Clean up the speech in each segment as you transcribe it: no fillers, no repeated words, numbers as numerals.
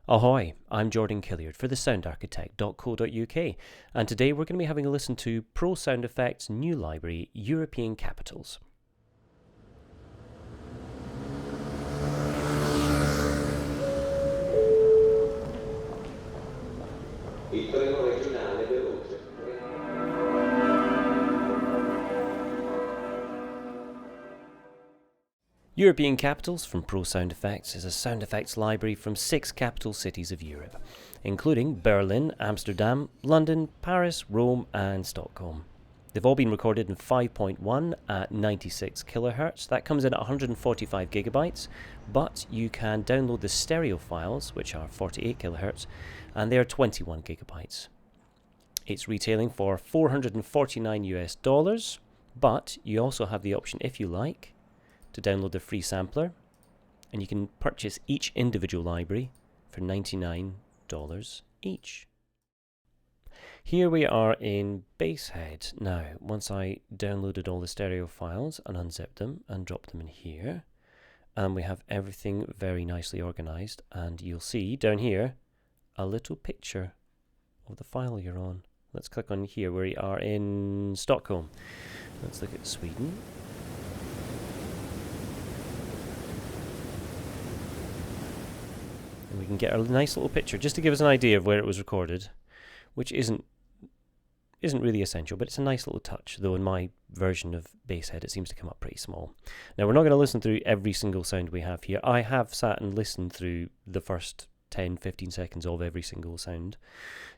Ahoy, I'm Jordan Killiard for thesoundarchitect.co.uk, and today we're going to be having a listen to Pro Sound Effects' new library, European Capitals. Il treno regionale veloce. European Capitals from Pro Sound Effects is a sound effects library from 6 capital cities of Europe, including Berlin, Amsterdam, London, Paris, Rome and Stockholm. They've all been recorded in 5.1 at 96 kHz. That comes in at 145 gigabytes, but you can download the stereo files, which are 48 kHz, and they are 21 gigabytes. It's retailing for $449 US, but you also have the option, if you like, to download the free sampler, and you can purchase each individual library for $99 each. Here we are in Basehead. Now, once I downloaded all the stereo files and unzipped them and dropped them in here, and we have everything very nicely organized, and you'll see down here a little picture of the file you're on. Let's click on here. We are in Stockholm. Let's look at Sweden. And we can get a nice little picture just to give us an idea of where it was recorded, which isn't really essential, but it's a nice little touch, though in my version of Basehead it seems to come up pretty small. Now, we're not going to listen through every single sound we have here. I have sat and listened through the first 10-15 seconds of every single sound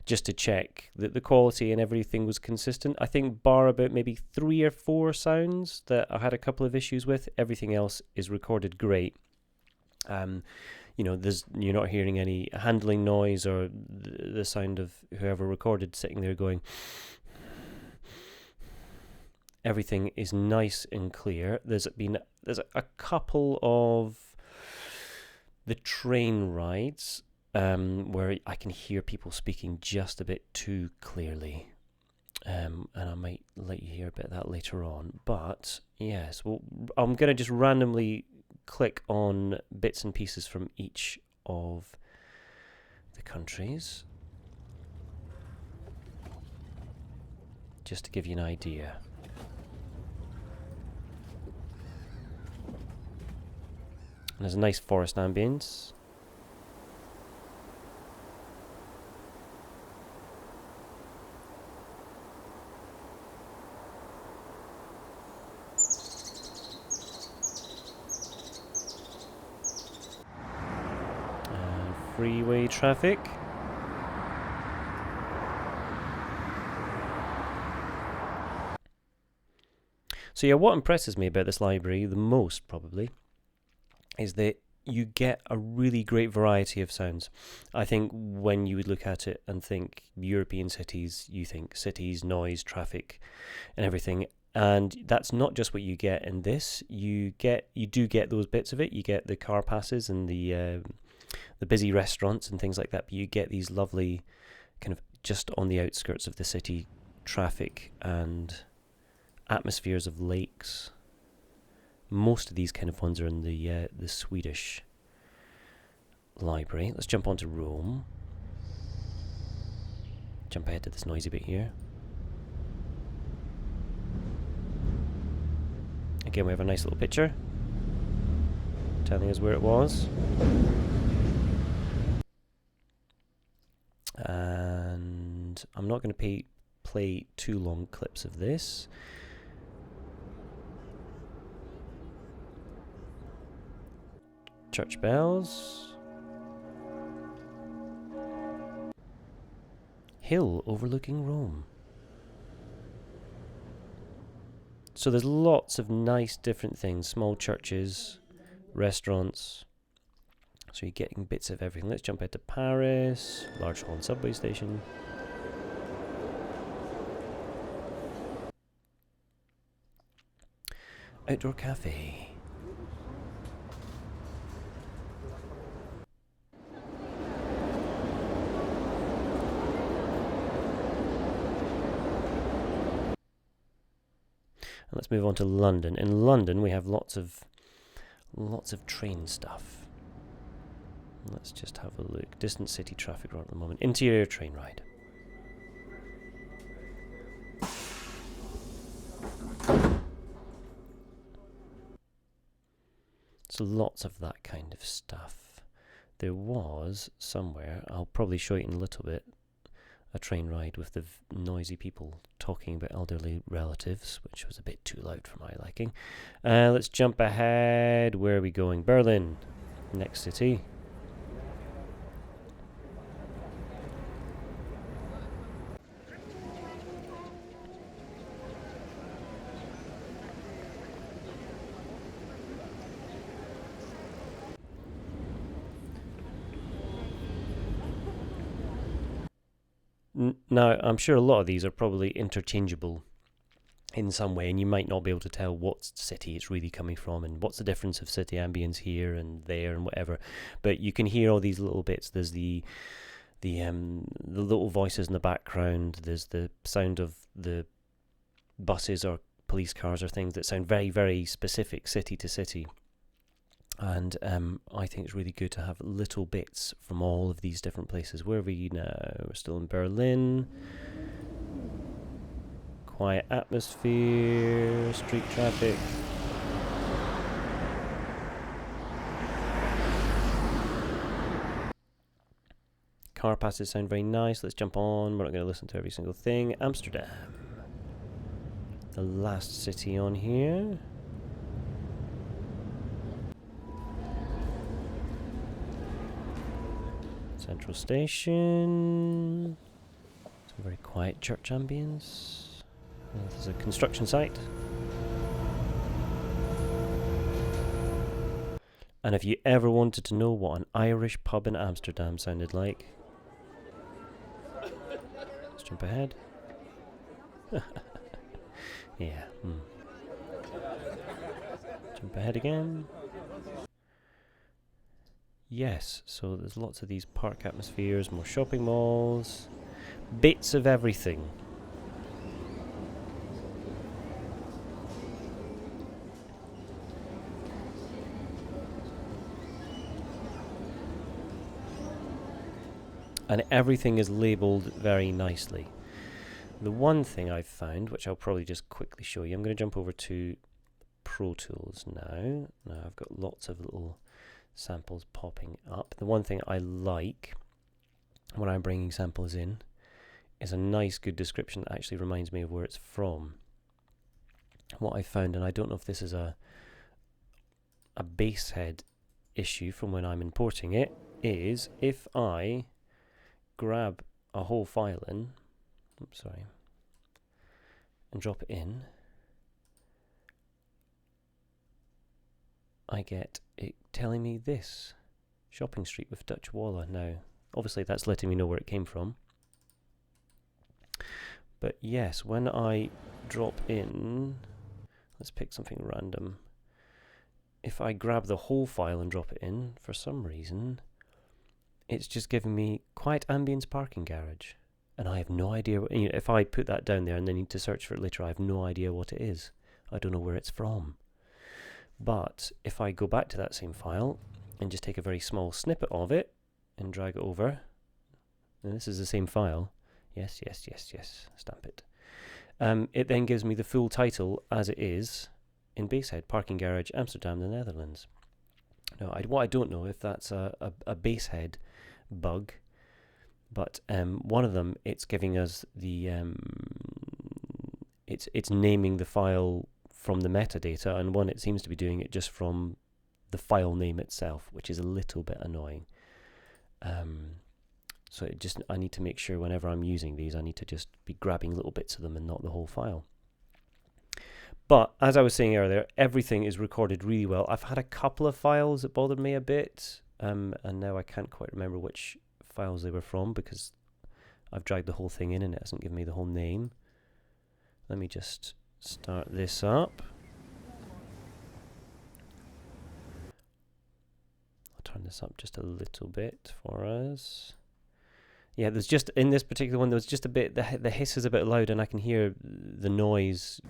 just to check that the quality and everything was consistent. I think bar about maybe 3 or 4 sounds that I had a couple of issues with, everything else is recorded great. You know, you're not hearing any handling noise or the sound of whoever recorded sitting there going. Everything is nice and clear. There's a couple of the train rides where I can hear people speaking just a bit too clearly. And I might let you hear a bit of that later on. But yes, well, I'm going to just randomly click on bits and pieces from each of the countries just to give you an idea. And there's a nice forest ambience. Freeway traffic. So yeah, what impresses me about this library the most probably is that you get a really great variety of sounds. I think when you would look at it and think European cities, you think cities, noise, traffic and everything. And that's not just what you get in this. You do get those bits of it. You get the car passes and the busy restaurants and things like that, but you get these lovely kind of just on the outskirts of the city traffic and atmospheres of lakes. Most of these kind of ones are in the Swedish library. Let's jump onto Rome. Jump ahead to this noisy bit here. Again, we have a nice little picture telling us where it was. And I'm not going to play too long clips of this. Church bells. Hill overlooking Rome. So there's lots of nice different things. Small churches, restaurants. So you're getting bits of everything. Let's jump out to Paris. Large Holland subway station. Outdoor cafe. And let's move on to London. In London we have lots of train stuff. Let's just have a look. Distant city traffic right at the moment. Interior train ride. So lots of that kind of stuff. There was somewhere, I'll probably show you in a little bit, a train ride with the noisy people talking about elderly relatives, which was a bit too loud for my liking. Let's jump ahead. Where are we going? Berlin. Next city. Now, I'm sure a lot of these are probably interchangeable in some way, and you might not be able to tell what city it's really coming from and what's the difference of city ambience here and there and whatever. But you can hear all these little bits. There's the little voices in the background. There's the sound of the buses or police cars or things that sound very, very specific city to city. And I think it's really good to have little bits from all of these different places. Where are we now? We're still in Berlin. Quiet atmosphere, street traffic. Car passes sound very nice. Let's jump on. We're not going to listen to every single thing. Amsterdam. The last city on here. Central Station. Some very quiet church ambience. There's a construction site. And if you ever wanted to know what an Irish pub in Amsterdam sounded like, let's jump ahead. Yeah. Jump ahead again. Yes, so there's lots of these park atmospheres, more shopping malls, bits of everything. And everything is labelled very nicely. The one thing I've found, which I'll probably just quickly show you, I'm going to jump over to Pro Tools now. Now I've got lots of little samples popping up. The one thing I like when I'm bringing samples in is a nice good description that actually reminds me of where it's from. What I found, and I don't know if this is a bass head issue from when I'm importing it, is if I grab a whole file in, and drop it in, I get it telling me this, shopping street with Dutch Walla. Now, obviously that's letting me know where it came from. But yes, when I drop in, let's pick something random. If I grab the whole file and drop it in, for some reason, it's just giving me quiet ambience parking garage. And I have no idea, if I put that down there and then need to search for it later, I have no idea what it is. I don't know where it's from. But if I go back to that same file and just take a very small snippet of it and drag it over, and this is the same file, yes, stamp it. It then gives me the full title as it is in Basehead, Parking Garage, Amsterdam, the Netherlands. Now, what I don't know if that's a Basehead bug, but one of them, it's giving us the it's naming the file from the metadata, and one it seems to be doing it just from the file name itself, which is a little bit annoying. So I need to make sure whenever I'm using these, I need to just be grabbing little bits of them and not the whole file. But as I was saying earlier, everything is recorded really well. I've had a couple of files that bothered me a bit, and now I can't quite remember which files they were from because I've dragged the whole thing in and it hasn't given me the whole name. Let me just start this up. I'll turn this up just a little bit for us. Yeah, there's just, in this particular one, there was just a bit, the hiss is a bit loud and I can hear the noise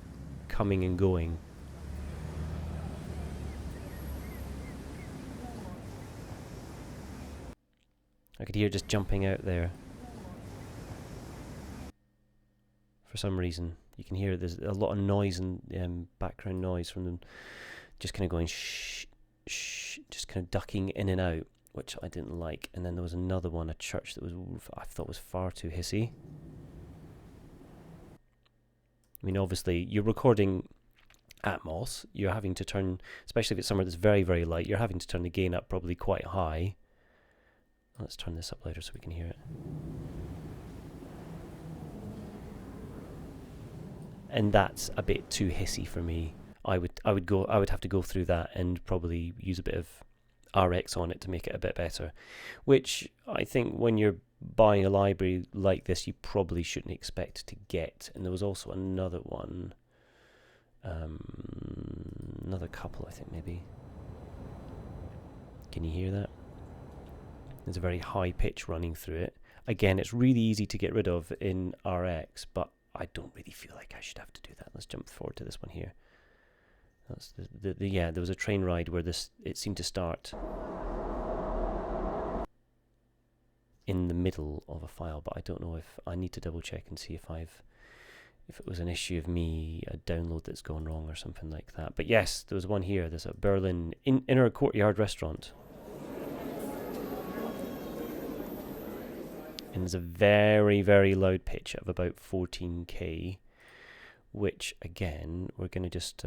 coming and going. I could hear it just jumping out there. For some reason, you can hear there's a lot of noise and background noise from them just kind of going shh, shh, just kind of ducking in and out, which I didn't like. And then there was another one, a church that I thought was far too hissy. I mean, obviously, you're recording Atmos. You're having to turn, especially if it's somewhere that's very, very light, you're having to turn the gain up probably quite high. Let's turn this up louder so we can hear it. And that's a bit too hissy for me. I would have to go through that and probably use a bit of RX on it to make it a bit better, which I think when you're buying a library like this you probably shouldn't expect to get. And there was also another one, another couple, I think, maybe. Can you hear that? There's a very high pitch running through it. Again, it's really easy to get rid of in RX, but I don't really feel like I should have to do that. Let's jump forward to this one here. That's yeah, there was a train ride where it seemed to start in the middle of a file, but I don't know if I need to double check and see if it was an issue of me, a download that's gone wrong or something like that. But yes, there was one here. There's a Berlin inner courtyard restaurant. And there's a very, very loud pitch of about 14k, which again, we're going to just,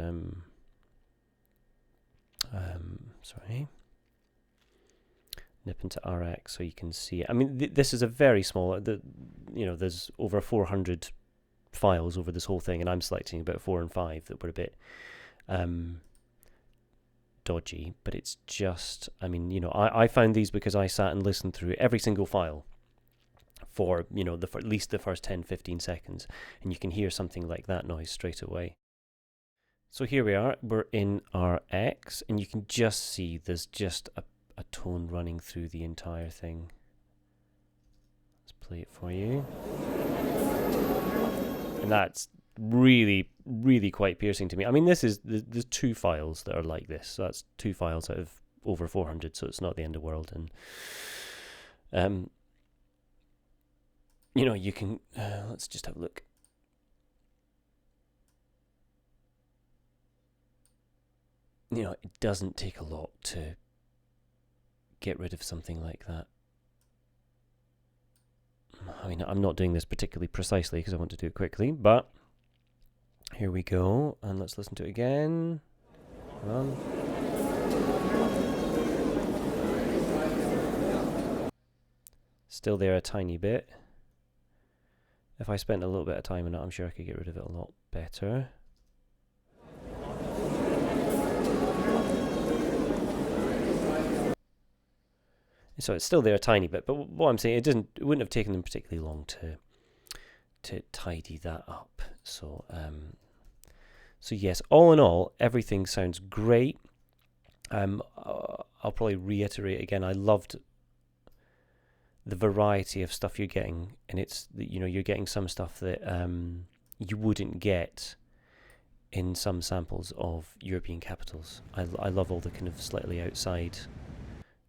sorry, nip into RX so you can see it. I mean, this is a very small, there's over 400 files over this whole thing, and I'm selecting about 4 and 5 that were a bit dodgy, but it's just, I mean, I found these because I sat and listened through every single file for at least the first 10-15 seconds, and you can hear something like that noise straight away. So here we are, we're in RX, and you can just see there's just a tone running through the entire thing. Let's play it for you. And that's really, really quite piercing to me. I mean, there's 2 files that are like this, so that's 2 files out of over 400, so it's not the end of the world. And you can, let's just have a look. It doesn't take a lot to get rid of something like that. I mean, I'm not doing this particularly precisely because I want to do it quickly, but here we go, and let's listen to it again. Come on. Still there a tiny bit. If I spent a little bit of time on it, I'm sure I could get rid of it a lot better. So it's still there a tiny bit, but what I'm saying, it wouldn't have taken them particularly long to tidy that up. So yes, all in all, everything sounds great. I'll probably reiterate again, I loved the variety of stuff you're getting, and it's, you're getting some stuff that you wouldn't get in some samples of European capitals. I love all the kind of slightly outside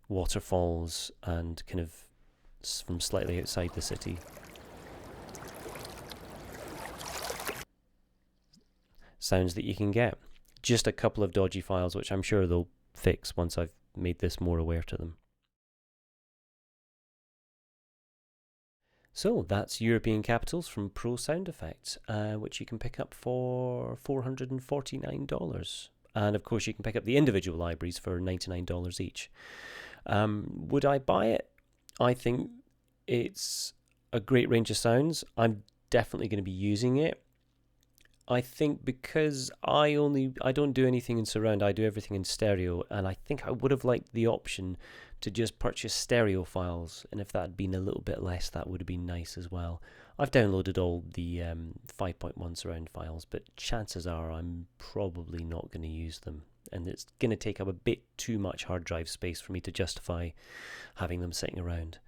waterfalls and kind of from slightly outside the city. Sounds that you can get. Just a couple of dodgy files, which I'm sure they'll fix once I've made this more aware to them. So that's European Capitals from Pro Sound Effects, which you can pick up for $449. And of course you can pick up the individual libraries for $99 each. Would I buy it? I think it's a great range of sounds. I'm definitely going to be using it. I think because I don't do anything in surround, I do everything in stereo, and I think I would have liked the option to just purchase stereo files, and if that had been a little bit less, that would have been nice as well. I've downloaded all the 5.1 surround files, but chances are I'm probably not going to use them, and it's going to take up a bit too much hard drive space for me to justify having them sitting around.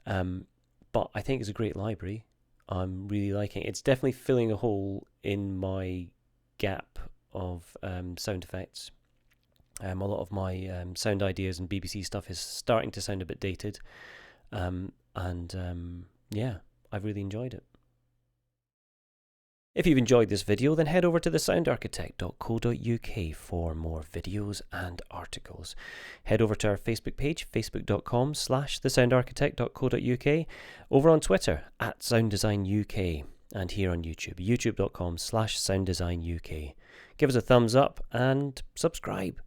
But I think it's a great library. I'm really liking it. It's definitely filling a hole in my gap of sound effects. A lot of my sound ideas and BBC stuff is starting to sound a bit dated. Yeah, I've really enjoyed it. If you've enjoyed this video, then head over to thesoundarchitect.co.uk for more videos and articles. Head over to our Facebook page, facebook.com/thesoundarchitect.co.uk, over on Twitter @SoundDesignUK, and here on YouTube, youtube.com/SoundDesignUK. Give us a thumbs up and subscribe.